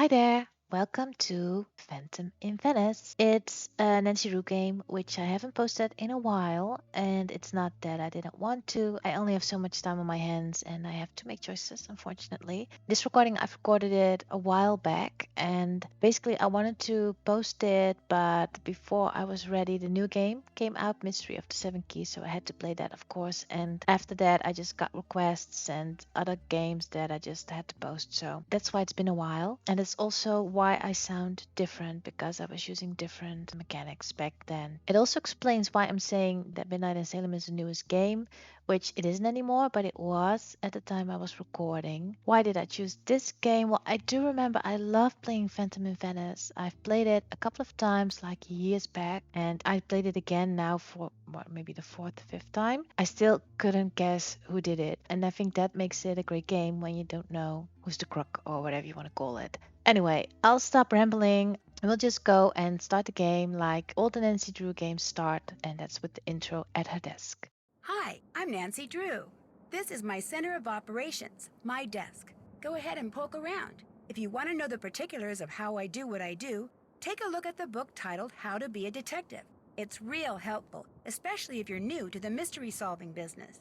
Hi there, welcome to Phantom in Venice. It's a nancydrew game which I haven't posted in a while, and it's not that I didn't want to. I only have so much time on my hands and I have to make choices, unfortunately. This recording, I've recorded it a while back, and basically I wanted to post it, but before I was ready, the new game came out, Mystery of the Seven Keys, so I had to play that, of course. And after that, I just got requests and other games that I just had to post, so that's why it's been a while. And it's also why I sound different, because I was using different mechanics back then. It also explains why I'm saying that Midnight in Salem is the newest game, which it isn't anymore, but it was at the time I was recording. Why did I choose this game? Well, I do remember I love playing Phantom in Venice. I've played it a couple of times, like years back, and I played it again now for maybe the fourth, fifth time. I still couldn't guess who did it, and I think that makes it a great game when you don't know who's the crook or whatever you want to call it. Anyway, I'll stop rambling. We'll just go and start the game like all the Nancy Drew games start, and that's with the intro at her desk. Hi, I'm Nancy Drew. This is my center of operations, my desk. Go ahead and poke around. If you want to know the particulars of how I do what I do, take a look at the book titled How to Be a Detective. It's real helpful, especially if you're new to the mystery-solving business.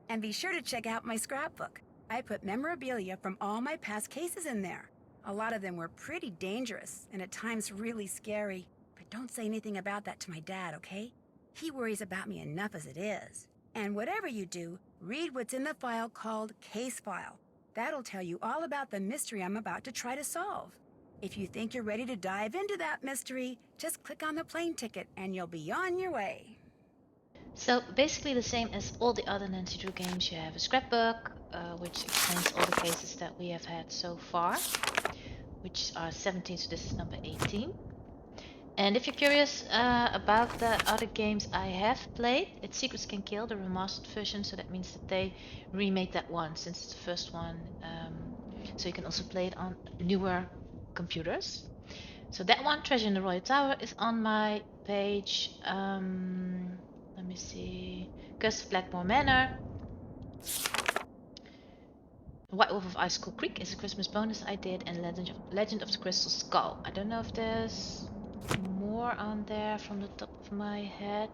And be sure to check out my scrapbook. I put memorabilia from all my past cases in there. A lot of them were pretty dangerous and at times really scary. But don't say anything about that to my dad, okay? He worries about me enough as it is. And whatever you do, read what's in the file called Case File. That'll tell you all about the mystery I'm about to try to solve. If you think you're ready to dive into that mystery, just click on the plane ticket and you'll be on your way. So basically the same as all the other Nancy Drew games, you have a scrapbook, which explains all the cases that we have had so far, which are 17, so this is number 18. And if you're curious about the other games I have played, it's Secrets Can Kill, the remastered version, so that means that they remade that one since it's the first one. So you can also play it on newer computers. So that one, Treasure in the Royal Tower, is on my page. Let me see. Curse of Blackmore Manor. White Wolf of Ice Cool Creek is a Christmas bonus I did, and Legend of the Crystal Skull. I don't know if there's more on there from the top of my head.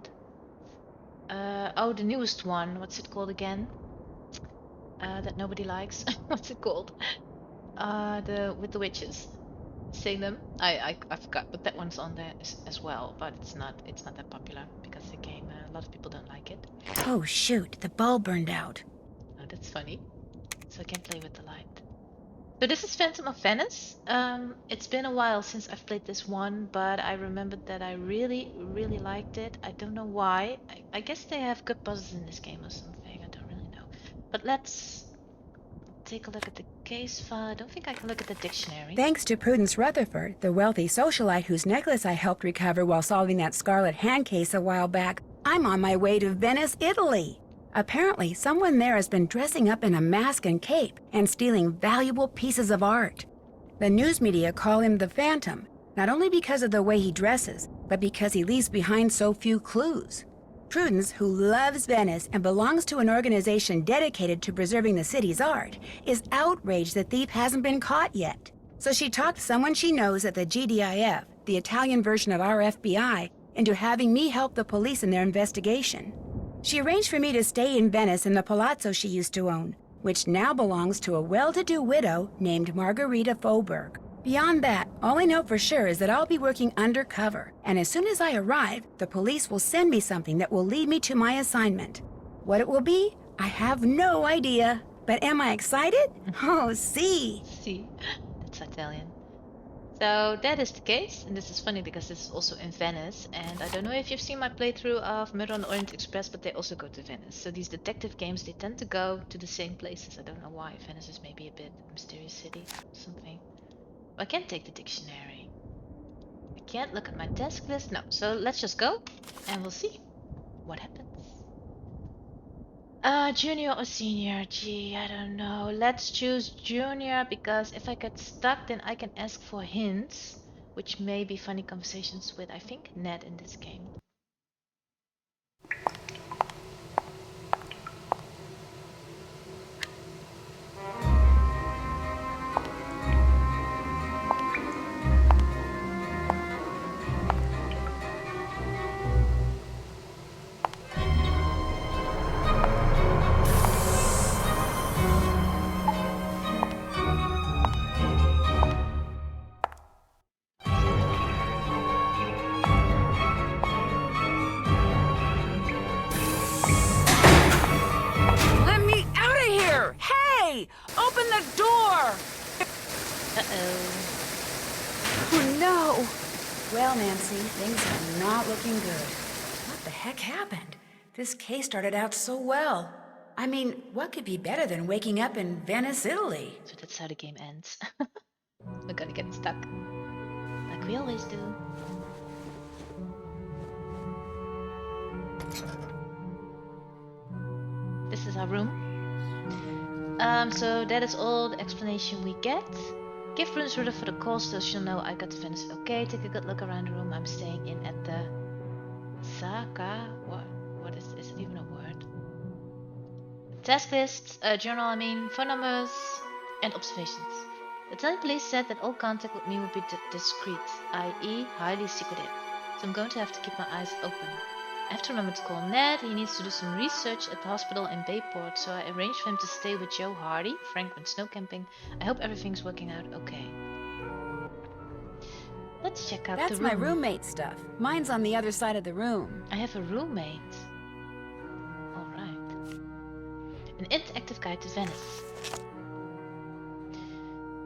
Oh, the newest one. What's it called again? That nobody likes. What's it called? The with the witches. Salem. I forgot, but that one's on there as well. But it's not that popular because the game a lot of people don't like it. Oh shoot, the bulb burned out. Oh, that's funny. So I can play with the light. So this is Phantom of Venice. It's been a while since I've played this one, but I remembered that I really, really liked it. I don't know why. I guess they have good puzzles in this game or something. I don't really know. But let's take a look at the case file. I don't think I can look at the dictionary. Thanks to Prudence Rutherford, the wealthy socialite whose necklace I helped recover while solving that scarlet hand case a while back, I'm on my way to Venice, Italy. Apparently, someone there has been dressing up in a mask and cape and stealing valuable pieces of art. The news media call him the Phantom, not only because of the way he dresses, but because he leaves behind so few clues. Prudence, who loves Venice and belongs to an organization dedicated to preserving the city's art, is outraged the thief hasn't been caught yet. So she talked someone she knows at the GDIF, the Italian version of our FBI, into having me help the police in their investigation. She arranged for me to stay in Venice in the palazzo she used to own, which now belongs to a well-to-do widow named Margherita Faubourg. Beyond that, all I know for sure is that I'll be working undercover, and as soon as I arrive, the police will send me something that will lead me to my assignment. What it will be, I have no idea. But am I excited? Oh, see. See, that's Italian. So that is the case, and this is funny because this is also in Venice, and I don't know if you've seen my playthrough of Murder on the Orient Express, but they also go to Venice. So these detective games, they tend to go to the same places. I don't know why. Venice is maybe a bit mysterious city or something. I can't take the dictionary. I can't look at my task list. No, so let's just go and we'll see what happens. Junior or senior? Gee, I don't know. Let's choose junior because if I get stuck, then I can ask for hints, which may be funny conversations with, I think, Ned in this game. Oh no! Well, Nancy, things are not looking good. What the heck happened? This case started out so well. I mean, what could be better than waking up in Venice, Italy? So that's how the game ends. We're gonna get stuck. Like we always do. This is our room. So that is all the explanation we get. Give Runes Ruler for the call so she'll know I got to Venice. Okay, take a good look around the room I'm staying in at the Saka. What is it even a word? Task lists, journal I mean, phone numbers, and observations. The Italian police said that all contact with me would be discreet, i.e. highly secretive. So I'm going to have to keep my eyes open. I have to remember to call Ned. He needs to do some research at the hospital in Bayport, so I arranged for him to stay with Joe Hardy. Frank went snow camping. I hope everything's working out okay. Let's check out the room. That's my roommate stuff. Mine's on the other side of the room. I have a roommate. Alright. An interactive guide to Venice.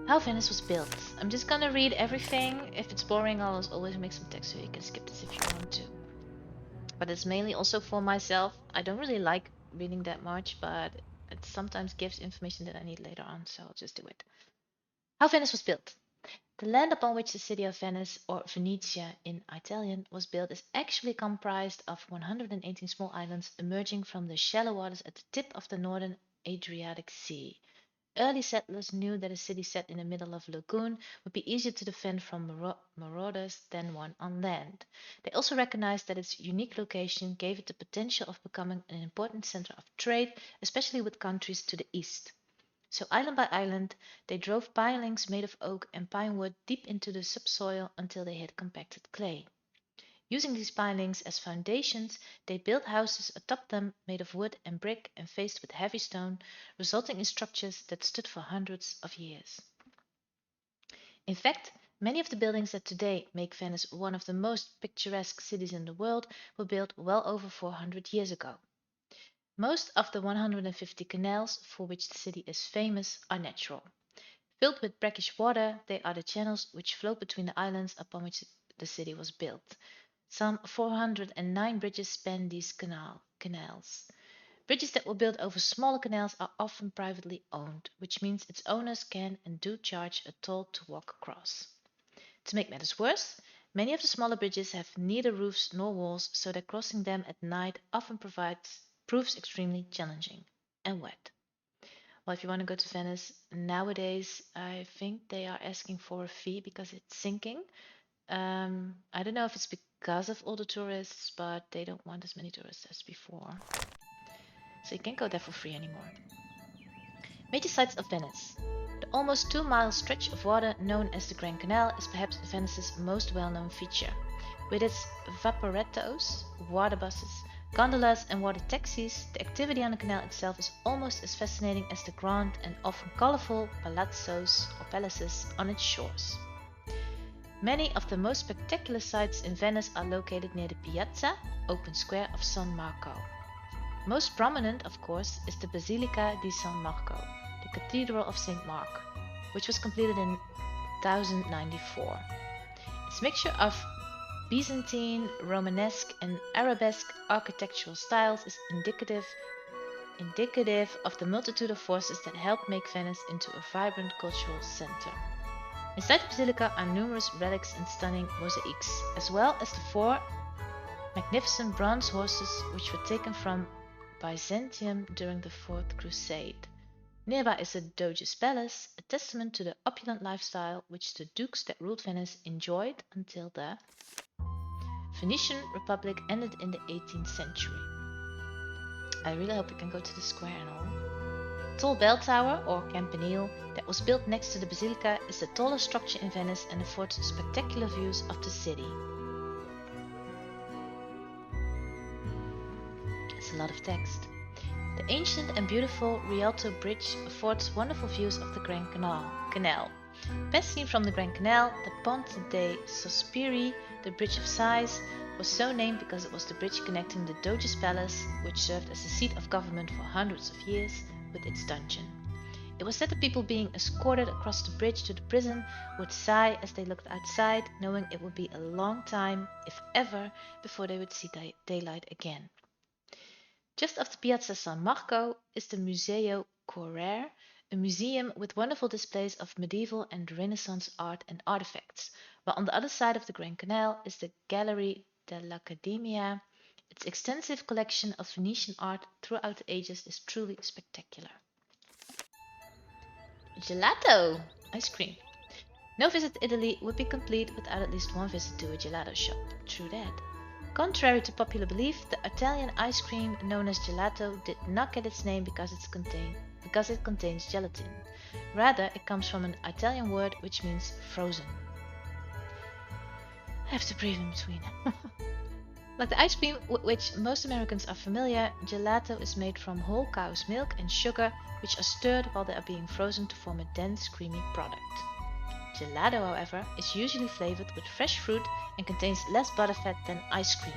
How Venice was built. I'm just gonna read everything. If it's boring, I'll always make some text so you can skip this if you want to. But it's mainly also for myself. I don't really like reading that much, but it sometimes gives information that I need later on, so I'll just do it. How Venice was built. The land upon which the city of Venice, or Venetia in Italian, was built is actually comprised of 118 small islands emerging from the shallow waters at the tip of the northern Adriatic Sea. Early settlers knew that a city set in the middle of a lagoon would be easier to defend from marauders than one on land. They also recognized that its unique location gave it the potential of becoming an important center of trade, especially with countries to the east. So island by island, they drove pilings made of oak and pine wood deep into the subsoil until they hit compacted clay. Using these pilings as foundations, they built houses atop them made of wood and brick and faced with heavy stone, resulting in structures that stood for hundreds of years. In fact, many of the buildings that today make Venice one of the most picturesque cities in the world were built well over 400 years ago. Most of the 150 canals for which the city is famous are natural. Filled with brackish water, they are the channels which flow between the islands upon which the city was built. Some 409 bridges span these canals. Bridges that were built over smaller canals are often privately owned, which means its owners can and do charge a toll to walk across. To make matters worse, many of the smaller bridges have neither roofs nor walls, so that crossing them at night often proves extremely challenging and wet. Well, if you want to go to Venice nowadays, I think they are asking for a fee because it's sinking. I don't know if it's because of all the tourists, but they don't want as many tourists as before. So you can't go there for free anymore. Major sights of Venice. The almost 2-mile stretch of water known as the Grand Canal is perhaps Venice's most well-known feature. With its vaporettos, water buses, gondolas and water taxis, the activity on the canal itself is almost as fascinating as the grand and often colorful palazzos or palaces on its shores. Many of the most spectacular sites in Venice are located near the Piazza, open square of San Marco. Most prominent, of course, is the Basilica di San Marco, the Cathedral of St. Mark, which was completed in 1094. Its mixture of Byzantine, Romanesque, and Arabesque architectural styles is indicative of the multitude of forces that helped make Venice into a vibrant cultural center. Inside the basilica are numerous relics and stunning mosaics, as well as the 4 magnificent bronze horses which were taken from Byzantium during the Fourth Crusade. Nearby is the Doge's Palace, a testament to the opulent lifestyle which the dukes that ruled Venice enjoyed until the Venetian Republic ended in the 18th century. I really hope we can go to the square and all. Tall bell tower, or campanile, that was built next to the basilica is the tallest structure in Venice and affords spectacular views of the city. It's a lot of text. The ancient and beautiful Rialto Bridge affords wonderful views of the Grand Canal. Best seen from the Grand Canal, the Ponte dei Sospiri, the Bridge of Sighs, was so named because it was the bridge connecting the Doge's Palace, which served as the seat of government for hundreds of years, with its dungeon. It was said that people being escorted across the bridge to the prison would sigh as they looked outside, knowing it would be a long time, if ever, before they would see daylight again. Just off the Piazza San Marco is the Museo Correr, a museum with wonderful displays of medieval and Renaissance art and artifacts, while on the other side of the Grand Canal is the Gallery dell'Accademia. Its extensive collection of Venetian art throughout the ages is truly spectacular. Gelato! Ice cream. No visit to Italy would be complete without at least one visit to a gelato shop. True that. Contrary to popular belief, the Italian ice cream known as gelato did not get its name because it contains gelatin. Rather, it comes from an Italian word which means frozen. I have to breathe in between. Like the ice cream with which most Americans are familiar, gelato is made from whole cow's milk and sugar, which are stirred while they are being frozen to form a dense, creamy product. Gelato, however, is usually flavored with fresh fruit and contains less butterfat than ice cream,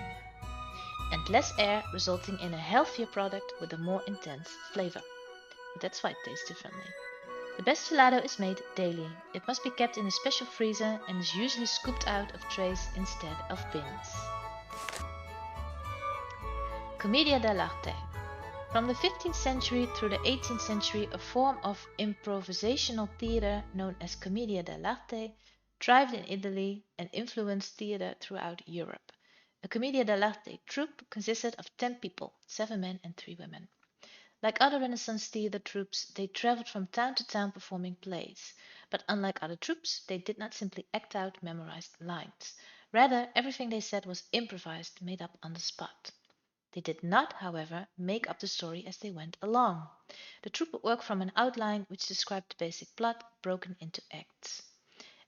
and less air, resulting in a healthier product with a more intense flavor. But that's why it tastes differently. The best gelato is made daily. It must be kept in a special freezer and is usually scooped out of trays instead of bins. Commedia dell'arte. From the 15th century through the 18th century, a form of improvisational theatre known as commedia dell'arte thrived in Italy and influenced theatre throughout Europe. A commedia dell'arte troupe consisted of 10 people, 7 men and 3 women. Like other Renaissance theatre troupes, they traveled from town to town performing plays. But unlike other troupes, they did not simply act out memorized lines. Rather, everything they said was improvised, made up on the spot. They did not, however, make up the story as they went along. The troupe would work from an outline which described the basic plot, broken into acts.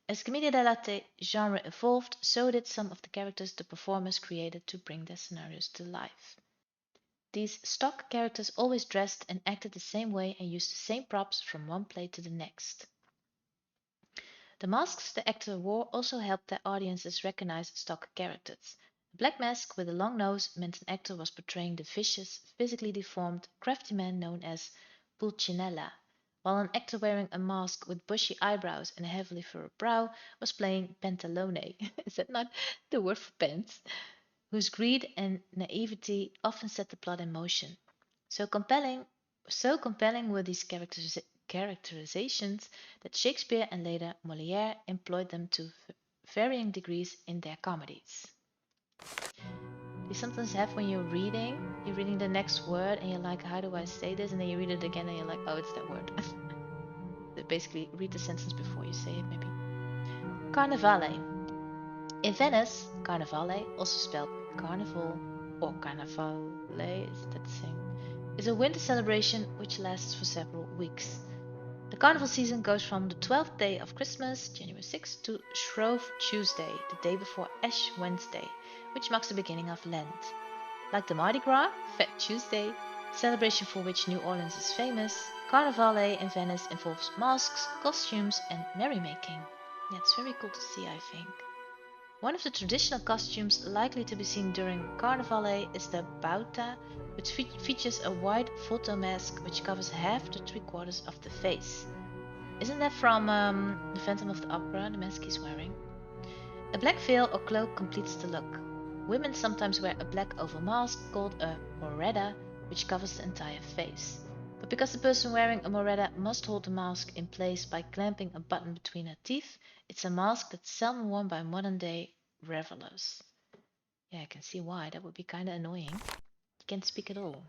As commedia dell'arte genre evolved, so did some of the characters the performers created to bring their scenarios to life. These stock characters always dressed and acted the same way and used the same props from one play to the next. The masks the actor wore also helped their audiences recognize stock characters. A black mask with a long nose meant an actor was portraying the vicious, physically deformed, crafty man known as Pulcinella, while an actor wearing a mask with bushy eyebrows and a heavily furrowed brow was playing Pantalone. Is that not the word for pants? Whose greed and naivety often set the plot in motion. So compelling were these characterizations that Shakespeare and later Molière employed them to varying degrees in their comedies. You sometimes have when you're reading the next word and you're like, how do I say this? And then you read it again and you're like, oh, it's that word. Basically, read the sentence before you say it, maybe. Carnevale. In Venice, Carnevale, also spelled carnival or carnavale, is that the same? Is a winter celebration which lasts for several weeks. The carnival season goes from the 12th day of Christmas, January 6th, to Shrove Tuesday, the day before Ash Wednesday, which marks the beginning of Lent. Like the Mardi Gras, Fat Tuesday, celebration for which New Orleans is famous, Carnevale in Venice involves masks, costumes, and merrymaking. Yeah, it's very cool to see, I think. One of the traditional costumes likely to be seen during Carnevale is the bauta, which features a wide photo mask which covers half to 3/4 of the face. Isn't that from the Phantom of the Opera, the mask he's wearing? A black veil or cloak completes the look. Women sometimes wear a black oval mask called a moretta, which covers the entire face. But because the person wearing a moretta must hold the mask in place by clamping a button between her teeth, it's a mask that's seldom worn by modern-day revelers. Yeah, I can see why. That would be kind of annoying. You can't speak at all.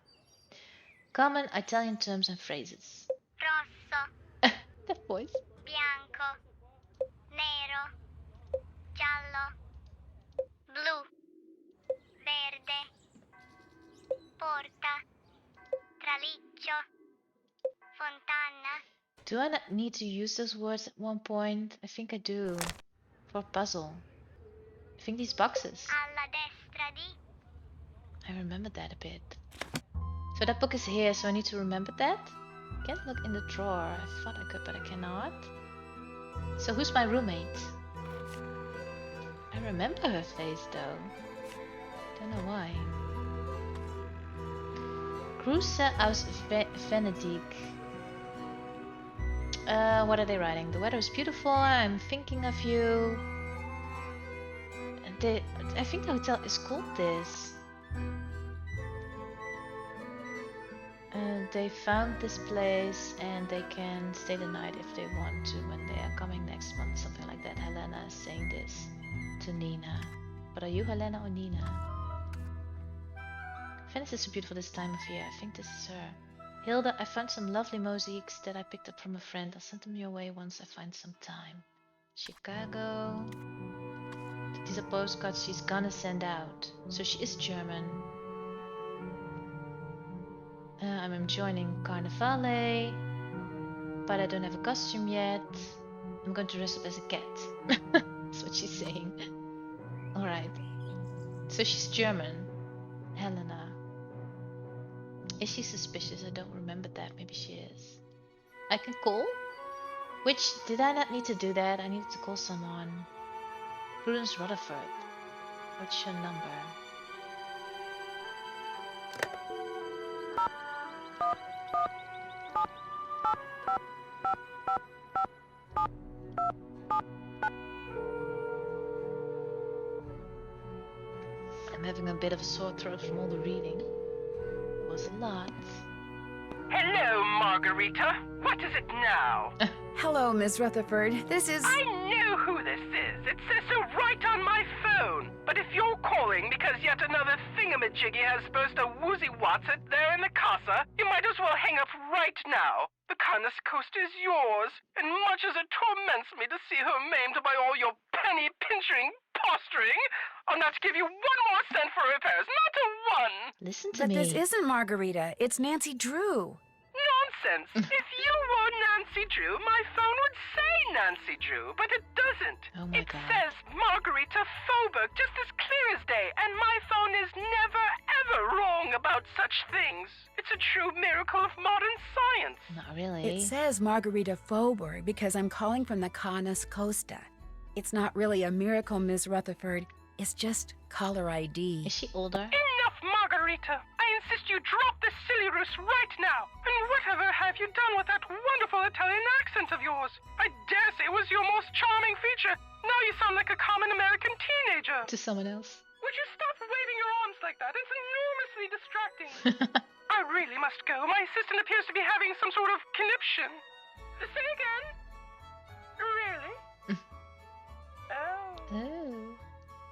Common Italian terms and phrases. Rosso, That voice. bianco, nero, giallo, blu, verde, porta, traliccio, fontana. Do I not need to use those words at one point? I think I do. For a puzzle. I think these boxes. Alla destra di. I remember that a bit. So that book is here, so I need to remember that? I can't look in the drawer. I thought I could, but I cannot. So who's my roommate? I remember her face though. Don't know why. Cruce aus Venedig. What are they writing? The weather is beautiful. I'm thinking of you. I think the hotel is called this. They found this place and they can stay the night if they want to when they are coming next month. Something like that. Helena is saying this to Nina. But are you Helena or Nina? Venice is so beautiful this time of year. I think this is her. Hilda, I found some lovely mosaics that I picked up from a friend. I'll send them your way once I find some time. Chicago. These are postcards she's gonna send out. So she is German. I'm joining Carnevale, but I don't have a costume yet. I'm going to dress up as a cat. That's what she's saying. Alright. So she's German. Helena. Is she suspicious? I don't remember that. Maybe she is. I can call? Which, did I not need to do that? I needed to call someone. Prudence Rutherford. What's your number? I'm having a bit of a sore throat from all the reading. It was a lot. Hello, Margarita. What is it now? Hello, Miss Rutherford. This is... I know who this is. It says so right on my phone. But if you're calling because yet another thingamajiggy has supposed to woozy-wats it there in the casa, you might as well hang up right now. The Canis coast is yours, and much as it torments me to see her maimed by all your penny-pinching posturing, I'll not give you one more cent for repairs, not a one! Listen to But me. this isn't Margarita. It's Nancydrew. Nonsense! If you were Nancydrew, my phone would say Nancydrew, but it doesn't. Oh my It God. says Margarita Faubourg, just as clear as day, and my phone is never, ever wrong about such things. It's a true miracle of modern science. Not really. It says Margarita Faubourg because I'm calling from the Canis Costa. It's not really a miracle, Miss Rutherford. It's just caller ID. Is she older? Enough, Margarita! I insist you drop this silly ruse right now! And whatever have you done with that wonderful Italian accent of yours? I dare say it was your most charming feature. Now you sound like a common American teenager. To someone else? Would you stop waving your arms like that? It's enormously distracting. I really must go. My assistant appears to be having some sort of conniption. Say again? Really? Oh. Oh.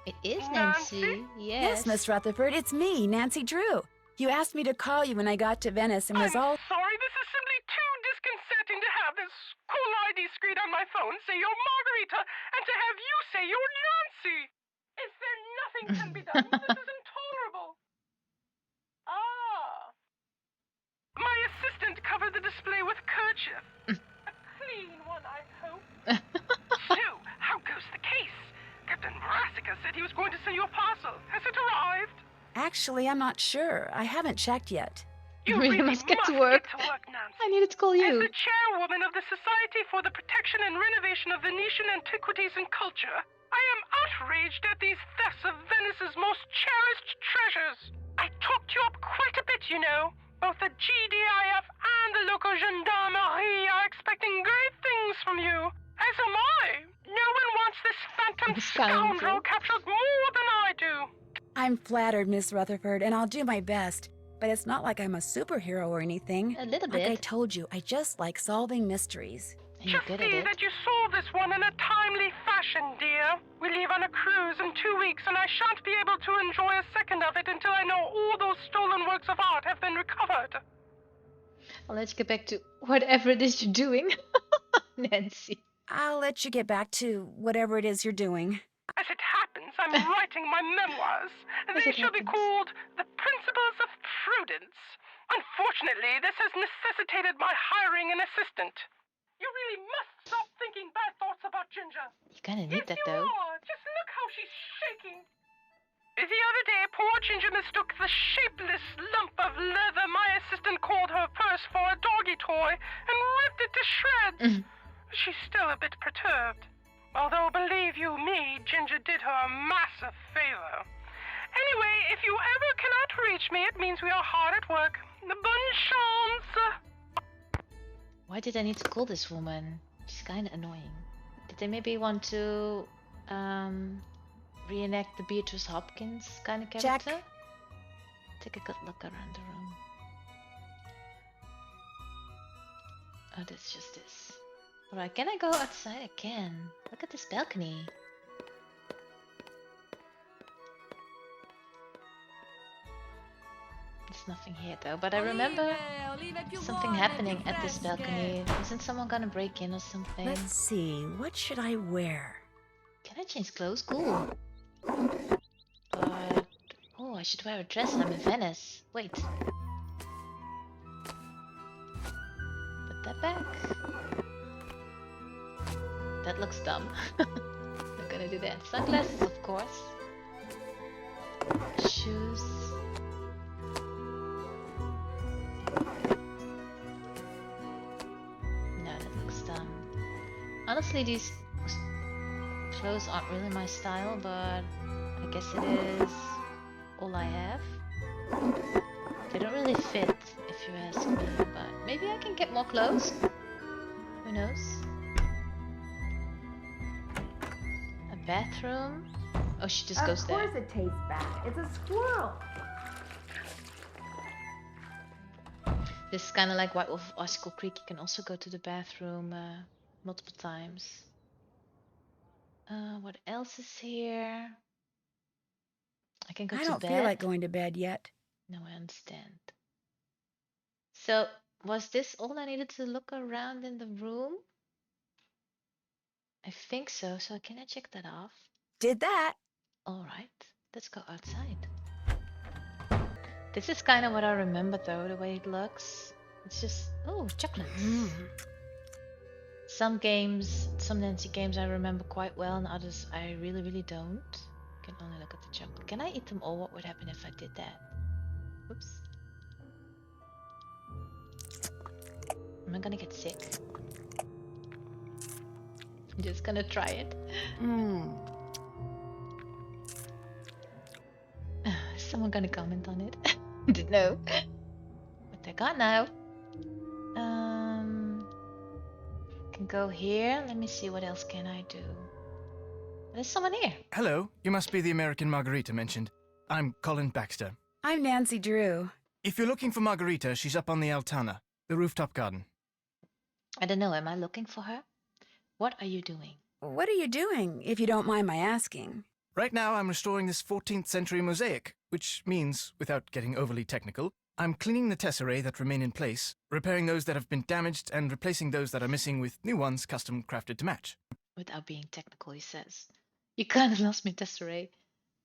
It is Nancy? Nancy. Yes, Yes. Miss Rutherford, it's me, Nancydrew. You asked me to call you when I got to Venice and was all... I'm sorry, this is simply too disconcerting to have this cool ID screen on my phone say you're Margarita, and to have you say you're Nancy. Is there nothing can be done? This is intolerable. Ah. My assistant covered the display with kerchief. A clean one, I hope. So, how goes the case? Captain Brassica said he was going to send you a parcel. Has it arrived? Actually, I'm not sure. I haven't checked yet. You really must get to work. Nancy. I needed to call As you. the chairwoman of the Society for the Protection and Renovation of Venetian Antiquities and Culture, I am outraged at these thefts of Venice's most cherished treasures. I talked you up quite a bit, you know. Both the GDIF and the local gendarmerie are expecting great things from you. As am I. No one wants this phantom The scoundrel. scoundrel captured more than I do. I'm flattered, Miss Rutherford, and I'll do my best. But it's not like I'm a superhero or anything. A little Like I bit. told you, I just like solving mysteries. And you're Just good at see it. that you solve this one in a timely fashion, dear. We leave on a cruise in 2 weeks, and I shan't be able to enjoy a second of it until I know all those stolen works of art have been recovered. I'll let you get back to whatever it is you're doing. Nancy. I'll let you get back to whatever it is you're doing. As it happens, I'm writing my memoirs. As They it shall be happens. called The Principles of Prudence. Unfortunately, this has necessitated my hiring an assistant. You really must stop thinking bad thoughts about Ginger. You kind of need Yes, that you though. are. Just look how she's shaking. The other day, poor Ginger mistook the shapeless lump of leather my assistant called her purse for a doggy toy and ripped it to shreds. She's still a bit perturbed. Although, believe you me, Ginger did her a massive favor. Anyway, if you ever cannot reach me, it means we are hard at work. Bonne chance. Why did I need to call this woman? She's kind of annoying. Did they maybe want to reenact the Beatrice Hopkins kind of character? Check. Take a good look around the room. Oh, that's just this. Alright, can I go outside? I can. Look at this balcony. There's nothing here though, but I remember something happening at this balcony. Isn't someone gonna break in or something? Let's see, what should I wear? Can I change clothes? Cool. But oh, I should wear a dress. I'm in Venice. Wait. Put that back. That looks dumb. Not gonna do that. Sunglasses, of course. Shoes. No, that looks dumb. Honestly, these clothes aren't really my style, but I guess it is all I have. They don't really fit, if you ask me, but maybe I can get more clothes. Who knows? A bathroom? Oh, she just goes there. Of course it tastes bad. It's a squirrel. This is kind of like White Wolf of Icicle Creek. You can also go to the bathroom multiple times. What else is here? I can go to bed. I don't feel like going to bed yet. No, I understand. So, was this all I needed to look around in the room? I think so. So, can I check that off? Did that. All right, let's go outside. This is kind of what I remember though, the way it looks. It's just, oh, chocolates. Some games, some Nancy games I remember quite well, and others I really, really don't. I can only look at the chocolate. Can I eat them all? What would happen if I did that? Oops. Am I gonna get sick? I'm just gonna try it. Is someone gonna comment on it? No. What I got now? Can go here. Let me see, what else can I do? There's someone here. Hello, you must be the American Margarita mentioned. I'm Colin Baxter. I'm Nancydrew. If you're looking for Margarita, she's up on the Altana, the rooftop garden. I don't know, am I looking for her? What are you doing? What are you doing, if you don't mind my asking? Right now, I'm restoring this 14th century mosaic, which means, without getting overly technical, I'm cleaning the tesserae that remain in place, repairing those that have been damaged, and replacing those that are missing with new ones custom crafted to match. Without being technical, he says. You kind of lost me, Desiree.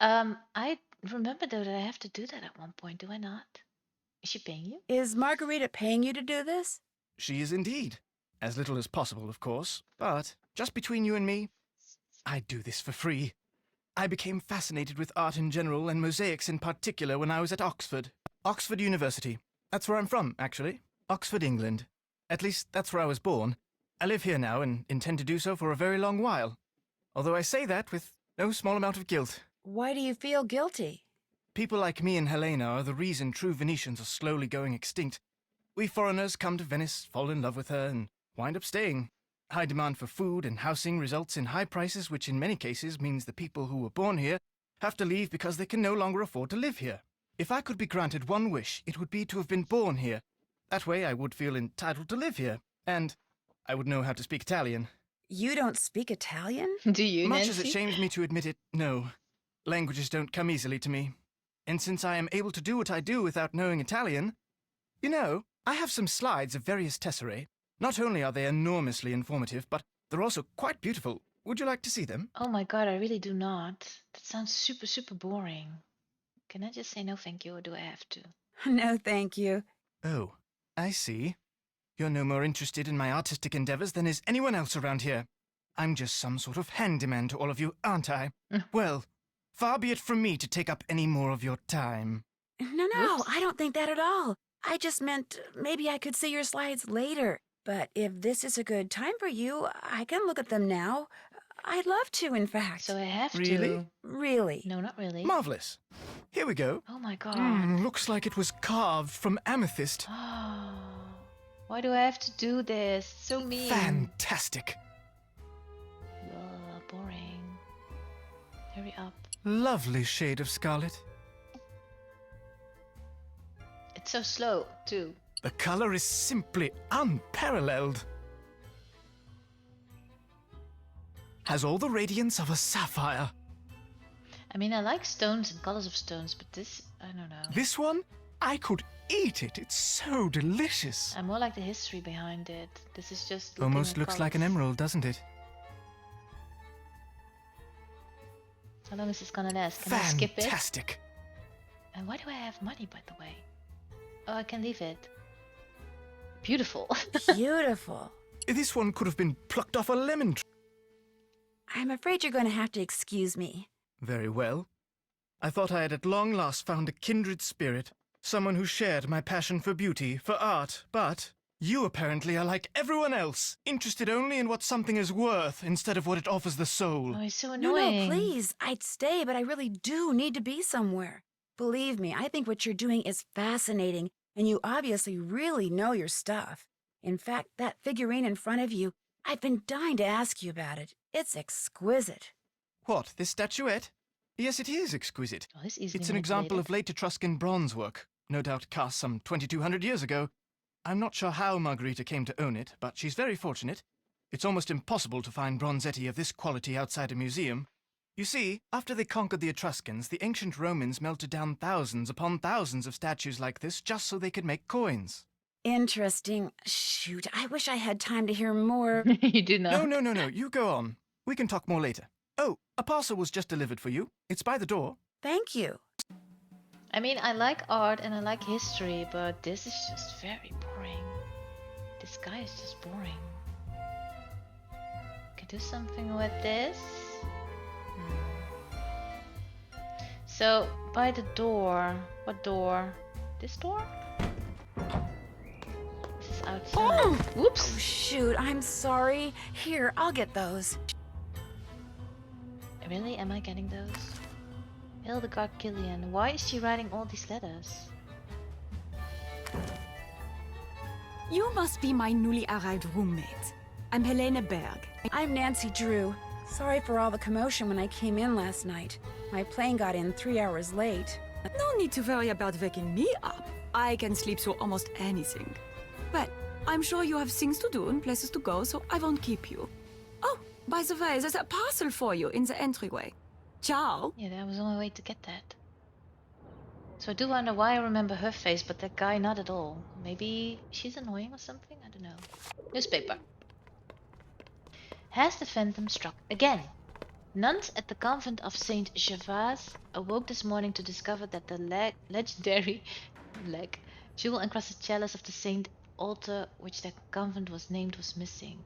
I remember though that I have to do that at one point, do I not? Is she paying you? Is Margarita paying you to do this? She is indeed. As little as possible, of course, but just between you and me, I do this for free. I became fascinated with art in general and mosaics in particular when I was at Oxford. Oxford University. That's where I'm from, actually. Oxford, England. At least, that's where I was born. I live here now and intend to do so for a very long while. Although I say that with no small amount of guilt. Why do you feel guilty? People like me and Helena are the reason true Venetians are slowly going extinct. We foreigners come to Venice, fall in love with her, and wind up staying. High demand for food and housing results in high prices, which in many cases means the people who were born here have to leave because they can no longer afford to live here. If I could be granted one wish, it would be to have been born here. That way I would feel entitled to live here, and I would know how to speak Italian. You don't speak Italian? Do you, Much Nancy? as it shames me to admit it, no. Languages don't come easily to me. And since I am able to do what I do without knowing Italian, you know, I have some slides of various tesserae. Not only are they enormously informative, but they're also quite beautiful. Would you like to see them? Oh my god, I really do not. That sounds super, super boring. Can I just say no thank you, or do I have to? No, thank you. Oh, I see. You're no more interested in my artistic endeavors than is anyone else around here. I'm just some sort of handyman to all of you, aren't I? Well, far be it from me to take up any more of your time. No, Whoops. I don't think that at all. I just meant maybe I could see your slides later. But if this is a good time for you, I can look at them now. I'd love to, in fact. So I have Really? to. Really? No, not really. Marvelous. Here we go. Oh my god. Looks like it was carved from amethyst. Oh. Why do I have to do this? So mean. Fantastic. Ugh, boring. Hurry up. Lovely shade of scarlet. It's so slow, too. The color is simply unparalleled. Has all the radiance of a sapphire. I mean, I like stones and colors of stones, but this, I don't know. This one, I could eat it. It's so delicious. I more like the history behind it. This is just Almost looks like an emerald, doesn't it? How long is this gonna last? Can I skip it? Fantastic. And why do I have money, by the way? Oh, I can leave it. Beautiful. Beautiful. This one could have been plucked off a lemon tree. I'm afraid you're going to have to excuse me. Very well. I thought I had at long last found a kindred spirit, someone who shared my passion for beauty, for art, but you apparently are like everyone else, interested only in what something is worth instead of what it offers the soul. Oh, he's so No, annoying. please. I'd stay, but I really do need to be somewhere. Believe me, I think what you're doing is fascinating, and you obviously really know your stuff. In fact, that figurine in front of you, I've been dying to ask you about it. It's exquisite. What, this statuette? Yes, it is exquisite. Oh, this easily It's an example of manipulated. late Etruscan bronze work, no doubt cast some 2,200 years ago. I'm not sure how Margarita came to own it, but she's very fortunate. It's almost impossible to find bronzetti of this quality outside a museum. You see, after they conquered the Etruscans, the ancient Romans melted down thousands upon thousands of statues like this just so they could make coins. Interesting. Shoot, I wish I had time to hear more. You do not. No, you go on. We can talk more later. Oh, a parcel was just delivered for you. It's by the door. Thank you. I mean, I like art and I like history, but this is just very boring. This guy is just boring. Can do something with this. So, by the door. What door? This door? This is outside. Oh! Whoops! Oh, shoot, I'm sorry. Here, I'll get those. Really? Am I getting those? Hildegard Killian. Why is she writing all these letters? You must be my newly arrived roommate. I'm Helene Berg. I'm nancydrew. Sorry for all the commotion when I came in last night. My plane got in 3 hours late. No need to worry about waking me up. I can sleep through almost anything. But I'm sure you have things to do and places to go, so I won't keep you. Oh, by the way, there's a parcel for you in the entryway. Ciao. Yeah, that was the only way to get that. So I do wonder why I remember her face, but that guy not at all. Maybe she's annoying or something? I don't know. Newspaper. Has the phantom struck again? Nuns at the convent of Saint Gervais awoke this morning to discover that the legendary jewel-encrusted chalice of the saint altar, which the convent was named, was missing.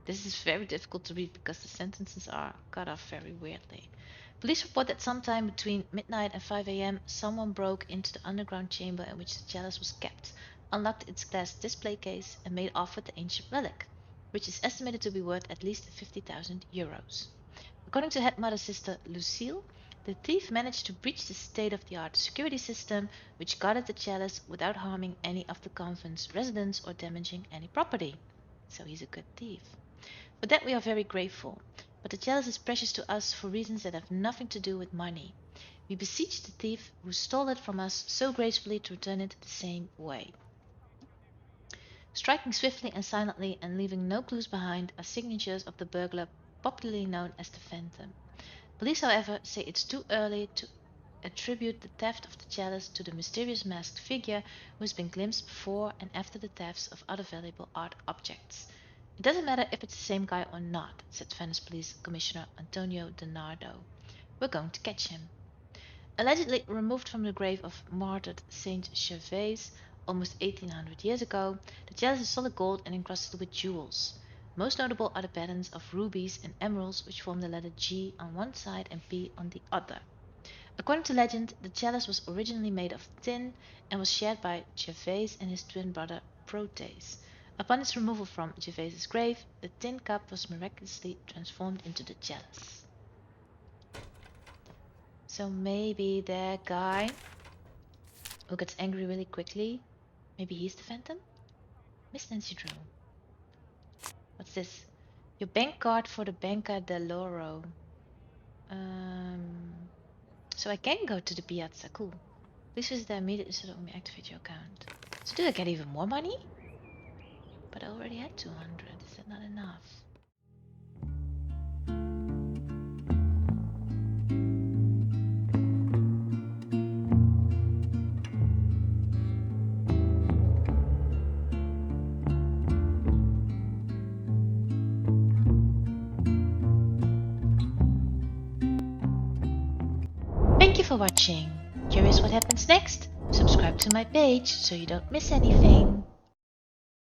This is very difficult to read because the sentences are cut off very weirdly. Police report that sometime between midnight and 5 a.m. someone broke into the underground chamber in which the chalice was kept, unlocked its glass display case, and made off with the ancient relic, which is estimated to be worth at least 50,000 euros. According to head mother sister Lucille, the thief managed to breach the state-of-the-art security system which guarded the chalice without harming any of the convent's residents or damaging any property. So he's a good thief. For that we are very grateful, but the chalice is precious to us for reasons that have nothing to do with money. We beseech the thief who stole it from us so gracefully to return it the same way. Striking swiftly and silently and leaving no clues behind are signatures of the burglar popularly known as the Phantom. Police, however, say it's too early to attribute the theft of the chalice to the mysterious masked figure who has been glimpsed before and after the thefts of other valuable art objects. It doesn't matter if it's the same guy or not, said Venice Police Commissioner Antonio DiNardo. We're going to catch him. Allegedly removed from the grave of martyred Saint Gervais almost 1800 years ago, the chalice is solid gold and encrusted with jewels. Most notable are the patterns of rubies and emeralds which form the letter G on one side and P on the other. According to legend, the chalice was originally made of tin and was shared by Gervais and his twin brother Proteus. Upon its removal from Gervais's grave, the tin cup was miraculously transformed into the chalice. So maybe that guy who gets angry really quickly, maybe he's the Phantom? Miss Nancydrew. What's this? Your bank card for the Banca dell'Oro. So I can go to the Piazza. Cool. Please visit there immediately so that we may activate your account. So do I get even more money? But I already had 200. Is that not enough? Thank you for watching. Curious what happens next? Subscribe to my page so you don't miss anything.